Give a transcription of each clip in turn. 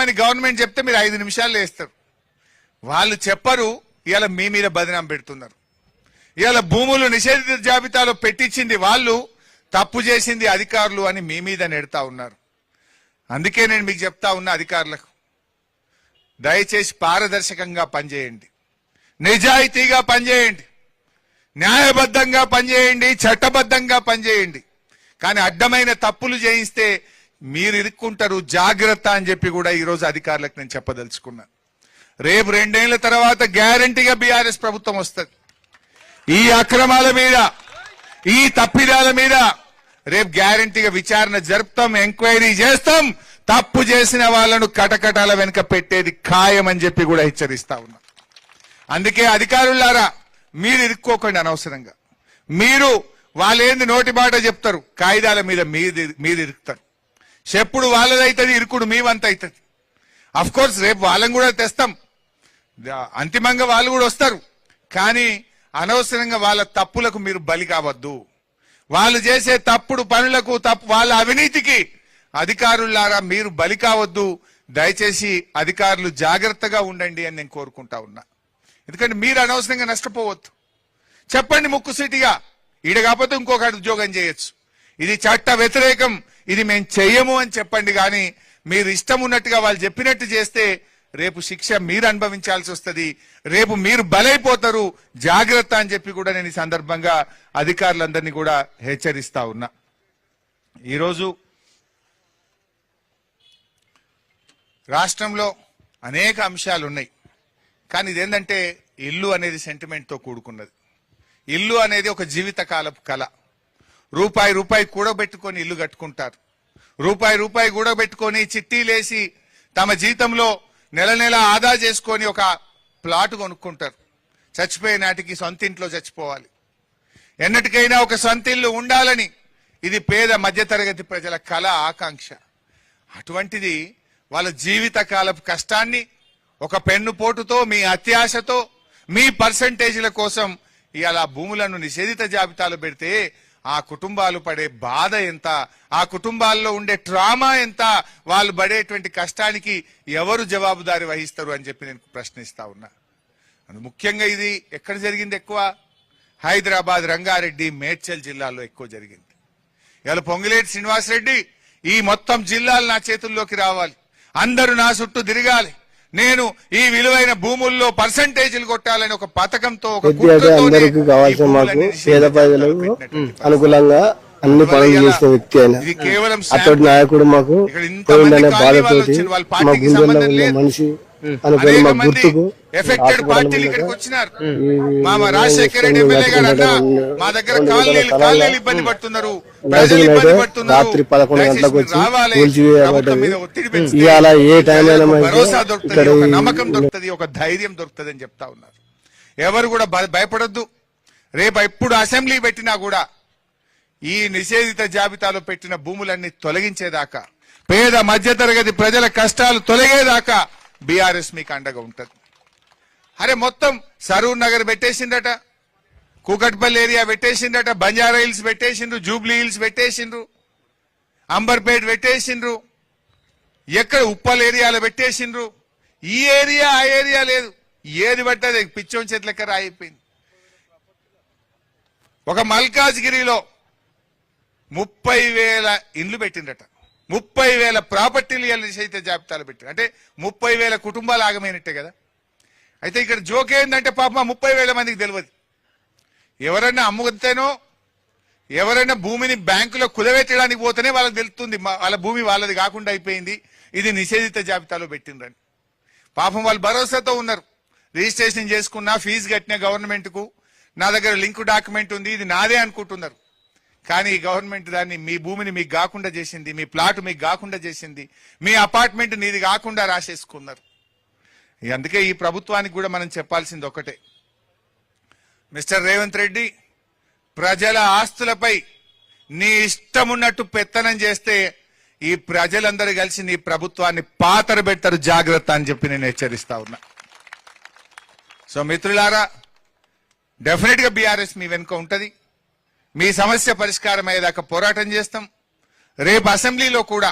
అని గవర్నమెంట్ చెప్తే మీరు 5 నిమిషాల్లో వేస్తారు. వాళ్ళు చెప్పరు. ఇవాళ మీ మీద బదనాం పెడుతున్నారు. ఇవాళ భూములు నిషేధిత జాబితాలో పెట్టించింది వాళ్ళు, తప్పు చేసింది అధికారులు అని మీ మీద నెడతా ఉన్నారు. అందుకే నేను మీకు చెప్తా ఉన్నా, అధికారులకు దయచేసి పారదర్శకంగా పనిచేయండి, నిజాయితీగా పనిచేయండి, న్యాయబద్ధంగా పనిచేయండి, చట్టబద్ధంగా పనిచేయండి. కానీ అడ్డమైన తప్పులు చేయిస్తే మీరు ఇరుక్కుంటారు, జాగ్రత్త అని చెప్పి కూడా ఈరోజు అధికారులకు నేను చెప్పదలుచుకున్నా. రేపు 2 ఏళ్ల తర్వాత గ్యారంటీగా బీఆర్ఎస్ ప్రభుత్వం వస్తుంది. ఈ అక్రమాల మీద, ఈ తప్పిదాల మీద రేపు గ్యారంటీగా విచారణ జరుపుతాం, ఎంక్వైరీ చేస్తాం. తప్పు చేసిన వాళ్ళను కటకటాల వెనుక పెట్టేది ఖాయమని చెప్పి కూడా హెచ్చరిస్తా ఉన్నా. అందుకే అధికారులారా, మీరు ఇరుక్కోకండి అనవసరంగా. మీరు వాళ్ళేంది నోటి మాట చెప్తారు, కాయిదాల మీద మీరు ఇరుకుతారు. చెప్పుడు వాళ్ళదైతుంది, ఇరుకుడు మీ వంత అవుతుంది. అఫ్ కోర్స్ రేపు వాళ్ళని కూడా తెస్తాం, అంతిమంగా వాళ్ళు కూడా వస్తారు. కానీ అనవసరంగా వాళ్ళ తప్పులకు మీరు బలి కావద్దు. వాళ్ళు చేసే తప్పుడు పనులకు, వాళ్ళ అవినీతికి అధికారులారా మీరు బలి కావద్దు. దయచేసి అధికారులు జాగ్రత్తగా ఉండండి అని నేను కోరుకుంటా ఉన్నా. ఎందుకంటే మీరు అనవసరంగా నష్టపోవద్దు. చెప్పండి ముక్కుసూటిగా, ఈడ కాకపోతే ఇంకొక ఉద్యోగం చేయొచ్చు, ఇది చట్ట వ్యతిరేకం, ఇది మేము చెయ్యము అని చెప్పండి. కానీ మీరు ఇష్టం ఉన్నట్టుగా వాళ్ళు చెప్పినట్టు చేస్తే రేపు శిక్ష మీరు అనుభవించాల్సి వస్తుంది, రేపు మీరు బలైపోతారు. జాగ్రత్త అని చెప్పి కూడా నేను ఈ సందర్భంగా అధికారులందరినీ కూడా హెచ్చరిస్తా ఉన్నా. ఈరోజు రాష్ట్రంలో అనేక అంశాలు ఉన్నాయి. కానీ ఇదేంటంటే ఇల్లు అనేది సెంటిమెంట్తో కూడుకున్నది. ఇల్లు అనేది ఒక జీవితకాలపు కళ. రూపాయి కూడబెట్టుకొని ఇల్లు కట్టుకుంటారు. రూపాయి కూడబెట్టుకొని చిట్టీలేసి తమ జీతంలో నెల ఆదా చేసుకొని ఒక ప్లాట్ కొనుక్కుంటారు. చచ్చిపోయే నాటికి సొంత ఇంట్లో చచ్చిపోవాలి. ఎన్నటికైనా ఒక సొంత ఇల్లు ఉండాలని ఇది పేద మధ్యతరగతి ప్రజల కళ, ఆకాంక్ష. అటువంటిది వాళ్ళ జీవితకాలపు కష్టాన్ని ఒక పెన్నుపోటుతో, మీ అత్యాశతో, మీ పర్సంటేజీల కోసం ఇలా భూములను నిషేధిత జాబితాలో పెడితే ఆ కుటుంబాలు పడే బాధ ఎంత, ఆ కుటుంబాల్లో ఉండే ట్రామా ఎంత, వాళ్ళు పడేటువంటి కష్టానికి ఎవరు జవాబుదారి వహిస్తారు అని చెప్పి నేను ప్రశ్నిస్తా ఉన్నా. ముఖ్యంగా ఇది ఎక్కడ జరిగింది ఎక్కువ? హైదరాబాద్, రంగారెడ్డి, మేడ్చల్ జిల్లాల్లో ఎక్కువ జరిగింది. ఇవాళ పొంగులేటి శ్రీనివాసరెడ్డి ఈ మొత్తం జిల్లాలు నా చేతుల్లోకి రావాలి, అందరూ నా చుట్టూ తిరగాలి, నేను ఈ విలువైన భూముల్లో పర్సంటేజీలు కొట్టాలని ఒక పథకంతో, ఒక అందరికీ కావాల్సిన మాకు పేద ప్రజలకు అనుకూలంగా అన్ని పనులు చేసిన వ్యక్తి అయినా అతడి నాయకుడు మాకు బాధతోటి మా గుండెల్లో ఉన్న మనిషి అనుకుని మా గుర్తుకు ఎఫెక్టెడ్ పార్టీలు ఇక్కడికి వచ్చినారు. మా రాజశేఖర రెడ్డి ఎమ్మెల్యే గారు అన్నా, మా దగ్గర కాలనీలు ఇబ్బంది పడుతున్నారు, ప్రజలు ఇబ్బంది పడుతున్నారు, రాత్రి 11 గంటలకు వచ్చి ఇవాళ ఏ టైం అయినా భరోసా దొరుకుతుంది, ఒక నమ్మకం దొరుకుతుంది, ఒక ధైర్యం దొరుకుతుంది అని చెప్తా ఉన్నారు. ఎవరు కూడా భయపడొద్దు. రేపు ఎప్పుడు అసెంబ్లీ పెట్టినా కూడా ఈ నిషేధిత జాబితాలో పెట్టిన భూములన్నీ తొలగించేదాకా, పేద మధ్యతరగతి ప్రజల కష్టాలు తొలగేదాకా బీఆర్ఎస్ మీకు అండగా ఉంటది. అరే మొత్తం సరూర్ నగర్ పెట్టేసిందట, కూకట్పల్లి ఏరియా పెట్టేసిందట, బంజారా హిల్స్ పెట్టేసిండ్రు, జూబ్లీ హిల్స్ పెట్టేసిండ్రు, అంబర్పేట్ పెట్టేసిండ్రు, ఎక్కడ ఉప్పల్ ఏరియాలో పెట్టేసిండ్రు. ఈ ఏరియా ఆ ఏరియా లేదు, ఏది పట్టది పిచ్చోన్ చేతులెక్క రాయిపోయింది. ఒక మల్కాజ్గిరిలో 30,000 ఇండ్లు పెట్టిండట, 30,000 ప్రాపర్టీలు నిషేధిత జాబితాలు పెట్టారు. అంటే 30,000 కుటుంబాలు ఆగమైనట్టే కదా. అయితే ఇక్కడ జోక్ ఏంటంటే పాపం 30,000 మందికి తెలియదు. ఎవరైనా అమ్ముతేనో, ఎవరైనా భూమిని బ్యాంకులో కుదవెట్టడానికి పోతేనే వాళ్ళకి తెలుస్తుంది వాళ్ళ భూమి వాళ్ళది కాకుండా అయిపోయింది, ఇది నిషేధిత జాబితాలో పెట్టిండ్రని. పాపం వాళ్ళు భరోసాతో ఉన్నారు. రిజిస్ట్రేషన్ చేసుకున్నా, ఫీజు కట్టిన గవర్నమెంట్ కు, నా దగ్గర లింక్ డాక్యుమెంట్ ఉంది, ఇది నాదే అనుకుంటున్నారు. కానీ ఈ గవర్నమెంట్ దాన్ని, మీ భూమిని మీకు కాకుండా చేసింది, మీ ప్లాట్ మీకు కాకుండా చేసింది, మీ అపార్ట్మెంట్ నీది కాకుండా రాసేసుకున్నారు. అందుకే ఈ ప్రభుత్వానికి కూడా మనం చెప్పాల్సింది ఒకటే, మిస్టర్ రేవంత్ రెడ్డి, ప్రజల ఆస్తులపై నీ ఇష్టమున్నట్టు పెత్తనం చేస్తే ఈ ప్రజలందరూ కలిసి నీ ప్రభుత్వాన్ని పాతర పెట్టరు, జాగ్రత్త అని చెప్పి నేను హెచ్చరిస్తా ఉన్నా. సో మిత్రులారా, డెఫినెట్ గా బీఆర్ఎస్ మీ వెనుక ఉంటది. మీ సమస్య పరిష్కారం అయ్యేదాకా పోరాటం చేస్తాం. రేపు అసెంబ్లీలో కూడా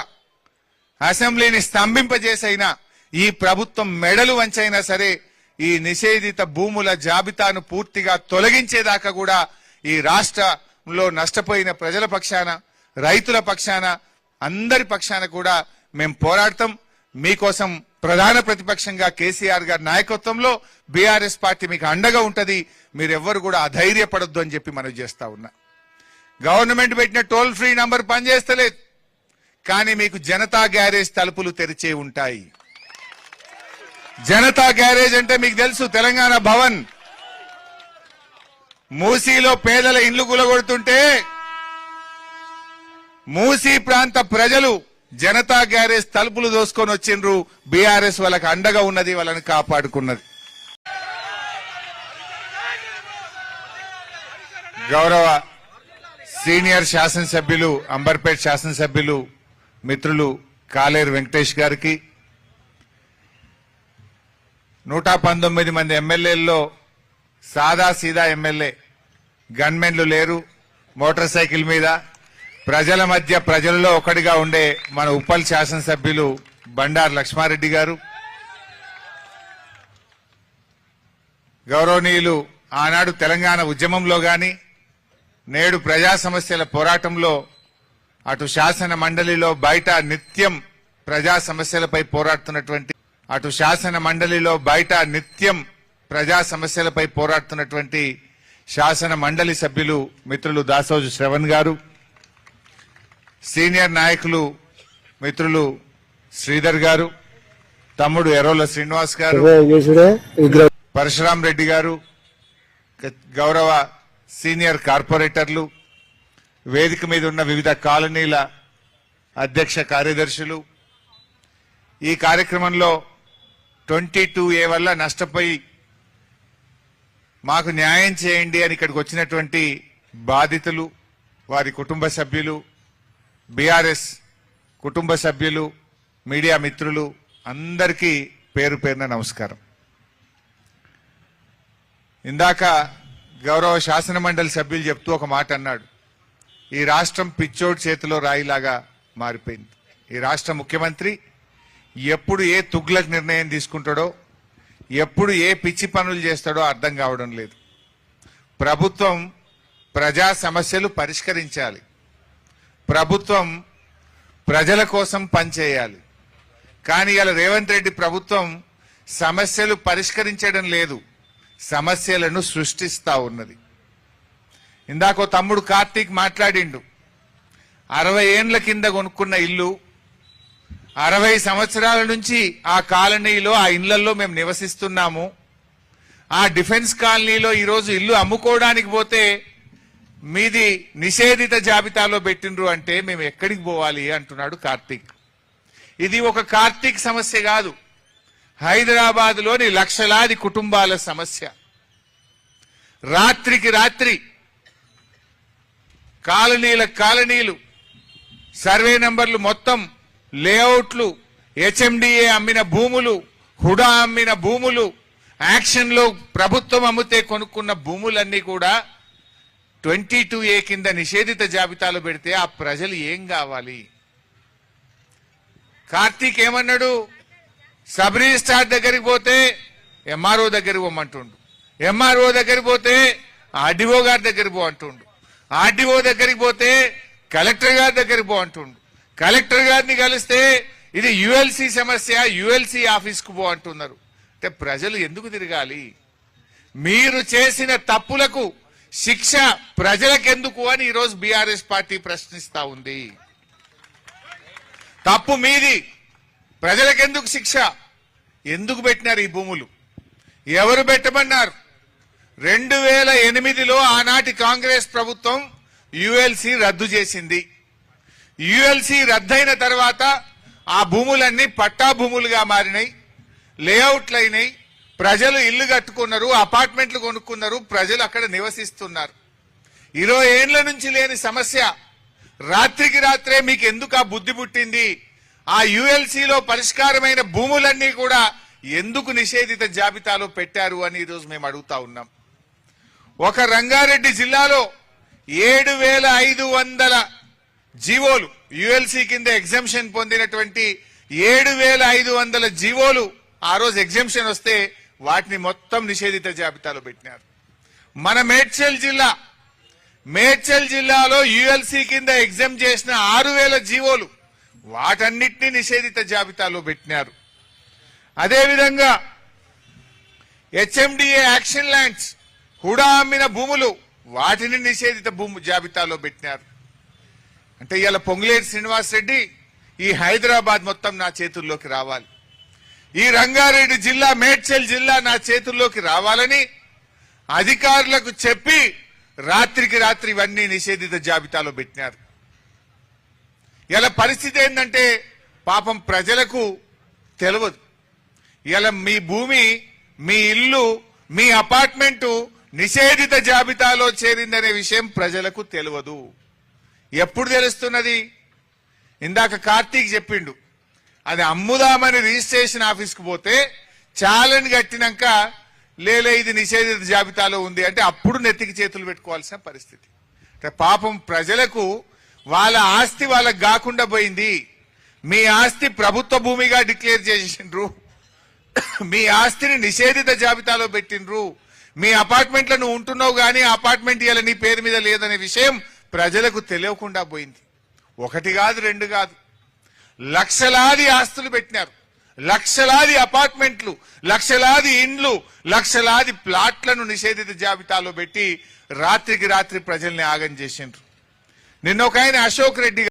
అసెంబ్లీని స్తంభింపజేసైనా ఈ ప్రభుత్వం మెడలు వంచైనా సరే ఈ నిషేధిత భూముల జాబితాను పూర్తిగా తొలగించేదాకా కూడా ఈ రాష్ట్రంలో నష్టపోయిన ప్రజల పక్షాన, రైతుల పక్షాన, అందరి పక్షాన కూడా మేము పోరాడతాం. మీకోసం ప్రధాన ప్రతిపక్షంగా కేసీఆర్ గారి నాయకత్వంలో బీఆర్ఎస్ పార్టీ మీకు అండగా ఉంటది. మీరెవ్వరు కూడా అధైర్యపడొద్దు అని చెప్పి మనవి చేస్తా ఉన్నా. గవర్నమెంట్ పెట్టిన టోల్ ఫ్రీ నంబర్ పనిచేస్తలేదు, కానీ మీకు జనతా గ్యారేజ్ తలుపులు తెరిచే ఉంటాయి. జనతా గ్యారేజ్ అంటే మీకు తెలుసు, తెలంగాణ భవన్ మూసీలో పేదల ఇండ్లు గులగొడుతుంటే మూసీ ప్రాంత ప్రజలు జనతా గ్యారేజ్ తలుపులు దోసుకొని వచ్చిండ్రు. బీఆర్ఎస్ వాళ్ళకి అండగా ఉన్నది, వాళ్ళని కాపాడుకున్నది. గౌరవ సీనియర్ శాసనసభ్యులు, అంబర్పేట్ శాసనసభ్యులు మిత్రులు కాలేరు వెంకటేష్ గారికి, 119 మంది ఎమ్మెల్యేల్లో సాదా సీదా ఎమ్మెల్యే, గన్మెన్లు లేరు, మోటార్ సైకిల్ మీద ప్రజల మధ్య ప్రజలలో ఒకటిగా ఉండే మన ఉప్పల్ శాసనసభ్యులు బండారు లక్ష్మారెడ్డి గారు, గౌరవనీయులు ఆనాడు తెలంగాణ ఉద్యమంలో గాని నేడు ప్రజా సమస్యల పోరాటంలో అటు శాసన మండలిలో బయట నిత్యం ప్రజా సమస్యలపై పోరాడుతున్నటువంటి శాసన మండలి సభ్యులు మిత్రులు దాసోజు శ్రవణ్ గారు, సీనియర్ నాయకులు మిత్రులు శ్రీధర్ గారు, తమ్ముడు ఎర్రోల శ్రీనివాస్ గారు, పరశురాం రెడ్డి గారు, గౌరవ సీనియర్ కార్పొరేటర్లు, వేదిక మీద ఉన్న వివిధ కాలనీల అధ్యక్ష కార్యదర్శులు, ఈ కార్యక్రమంలో 22A వల్ల నష్టపోయి మాకు న్యాయం చేయండి అని ఇక్కడికి వచ్చినటువంటి బాధితులు, వారి కుటుంబ సభ్యులు, బీఆర్ఎస్ కుటుంబ సభ్యులు, మీడియా మిత్రులు అందరికీ పేరు పేరున నమస్కారం. ఇందాక గౌరవ శాసన మండలి సభ్యులు చెప్తూ ఒక మాట అన్నాడు, ఈ రాష్ట్రం పిచ్చోడు చేతిలో రాయిలాగా మారిపోయింది. ఈ రాష్ట్ర ముఖ్యమంత్రి ఎప్పుడు ఏ తుగ్లక్ నిర్ణయం తీసుకుంటాడో, ఎప్పుడు ఏ పిచ్చి పనులు చేస్తాడో అర్థం కావడం లేదు. ప్రభుత్వం ప్రజా సమస్యలు పరిష్కరించాలి, ప్రభుత్వం ప్రజల కోసం పనిచేయాలి. కానీ ఇలా రేవంత్ రెడ్డి ప్రభుత్వం సమస్యలు పరిష్కరించడం లేదు, సమస్యలను సృష్టిస్తా ఉన్నది. ఇందాకో తమ్ముడు కార్తీక్ మాట్లాడిండు, 60 ఏండ్ల కింద కొనుక్కున్న ఇల్లు, 60 సంవత్సరాల నుంచి ఆ కాలనీలో ఆ ఇళ్లలో మేము నివసిస్తున్నాము. ఆ డిఫెన్స్ కాలనీలో ఈరోజు ఇల్లు అమ్ముకోవడానికి పోతే మీది నిషేధిత జాబితాలో పెట్టిండ్రు అంటే మేము ఎక్కడికి పోవాలి అంటున్నాడు కార్తీక్. ఇది ఒక కార్తీక్ సమస్య కాదు, హైదరాబాద్ లోని లక్షలాది కుటుంబాల సమస్య. రాత్రికి రాత్రి కాలనీలు, సర్వే నంబర్లు మొత్తం, లేఅవుట్లు, హెచ్ఎండిఏ అమ్మిన భూములు, హుడా అమ్మిన భూములు, యాక్షన్ లో ప్రభుత్వం అమ్మితే కొనుక్కున్న భూములన్నీ కూడా 22A కింద నిషేధిత జాబితాలో పెడితే ఆ ప్రజలు ఏం కావాలి? కార్తీక్ ఏమన్నాడు, సబ్ రిజిస్ట్రార్ దగ్గరికి పోతే ఎంఆర్ఓ దగ్గరికి పోమంటుండు, ఎంఆర్ఓ దగ్గరికి పోతే ఆర్డీఓ గారి దగ్గరికి పో అంటుండు, ఆర్డీఓ దగ్గరికి పోతే కలెక్టర్ గారి దగ్గరికి పో అంటుండు, కలెక్టర్ గారిని కలిస్తే ఇది యుఎల్సి సమస్య, యుఎల్సి ఆఫీస్కు పో అంటున్నారు. అంటే ప్రజలు ఎందుకు తిరగాలి? మీరు చేసిన తప్పులకు శిక్ష ప్రజలకెందుకు అని ఈరోజు బీఆర్ఎస్ పార్టీ ప్రశ్నిస్తా ఉంది. తప్పు మీది, ప్రజలకెందుకు శిక్ష? ఎందుకు పెట్టినారు ఈ భూములు? ఎవరు పెట్టమన్నారు? 2008లో ఆనాటి కాంగ్రెస్ ప్రభుత్వం యుఎల్సి రద్దు చేసింది. యుఎల్సి రద్దయిన తర్వాత ఆ భూములన్నీ పట్టా భూములుగా మారినాయి, లేఅవుట్లు అయినాయి, ప్రజలు ఇల్లు కట్టుకున్నారు, అపార్ట్మెంట్లు కొనుక్కున్నారు, ప్రజలు అక్కడ నివసిస్తున్నారు. 20 ఏండ్ల నుంచి లేని సమస్య రాత్రికి రాత్రే మీకు ఎందుకు ఆ బుద్ధి పుట్టింది? ఆ యుఎల్సిలో పరిష్కారమైన భూములన్నీ కూడా ఎందుకు నిషేధిత జాబితాలో పెట్టారు అని ఈరోజు మేము అడుగుతా ఉన్నాం. ఒక రంగారెడ్డి జిల్లాలో 7500 జీవోలు, యుఎల్సి కింద ఎగ్జంప్షన్ పొందినటువంటి 7,500 జీవోలు ఆ రోజు ఎగ్జామ్షన్ వస్తే వాటిని మొత్తం నిషేధిత జాబితాలో పెట్టినారు. మన మేడ్చల్ జిల్లాలో యుఎల్సి కింద ఎగ్జామ్ చేసిన 6,000 జీవోలు వాటన్నిటినీ నిషేధిత జాబితాలో పెట్టినారు. అదేవిధంగా హెచ్ఎండిఏ యాక్షన్ ల్యాండ్స్ హుడా అమ్మిన భూములు వాటిని నిషేధిత భూము జాబితాలో పెట్టినారు. అంటే ఇవాళ పొంగులేటి శ్రీనివాస్ రెడ్డి ఈ హైదరాబాద్ మొత్తం నా చేతుల్లోకి రావాలి, ఈ రంగారెడ్డి జిల్లా మేడ్చల్ జిల్లా నా చేతుల్లోకి రావాలని అధికారులకు చెప్పి రాత్రికి రాత్రి ఇవన్నీ నిషేధిత జాబితాలో పెట్టినారు. ఇలా పరిస్థితి ఏంటంటే పాపం ప్రజలకు తెలియదు. ఇలా మీ భూమి, మీ ఇల్లు, మీ అపార్ట్మెంటు నిషేధిత జాబితాలో చేరిందనే విషయం ప్రజలకు తెలియదు. ఎప్పుడు తెలుస్తున్నది? ఇందాక కార్తీక్ చెప్పిండు, అది అమ్ముదామని రిజిస్ట్రేషన్ ఆఫీస్కి పోతే ఛాలెంజ్ కట్టినాక లేలే ఇది నిషేధిత జాబితాలో ఉంది అంటే అప్పుడు నెత్తికి చేతులు పెట్టుకోవాల్సిన పరిస్థితి. అంటే పాపం ప్రజలకు వాళ్ళ ఆస్తి వాళ్ళకు కాకుండా పోయింది. మీ ఆస్తి ప్రభుత్వ భూమిగా డిక్లేర్ చేసిండ్రు, మీ ఆస్తిని నిషేధిత జాబితాలో పెట్టిండ్రు, మీ అపార్ట్మెంట్లను ఉంటున్నావు గానీ అపార్ట్మెంట్ ఇవాళ నీ పేరు మీద లేదనే విషయం ప్రజలకు తెలియకుండా పోయింది. ఒకటి కాదు, రెండు కాదు, లక్షలాది ఆస్తులు పెట్టినారు, లక్షలాది అపార్ట్మెంట్లు, లక్షలాది ఇండ్లు, లక్షలాది ప్లాట్లను నిషేధిత జాబితాలో పెట్టి రాత్రికి రాత్రి ప్రజల్ని ఆగం చేసిండ్రు. నిన్న ఒక ఆయన అశోక్ రెడ్డి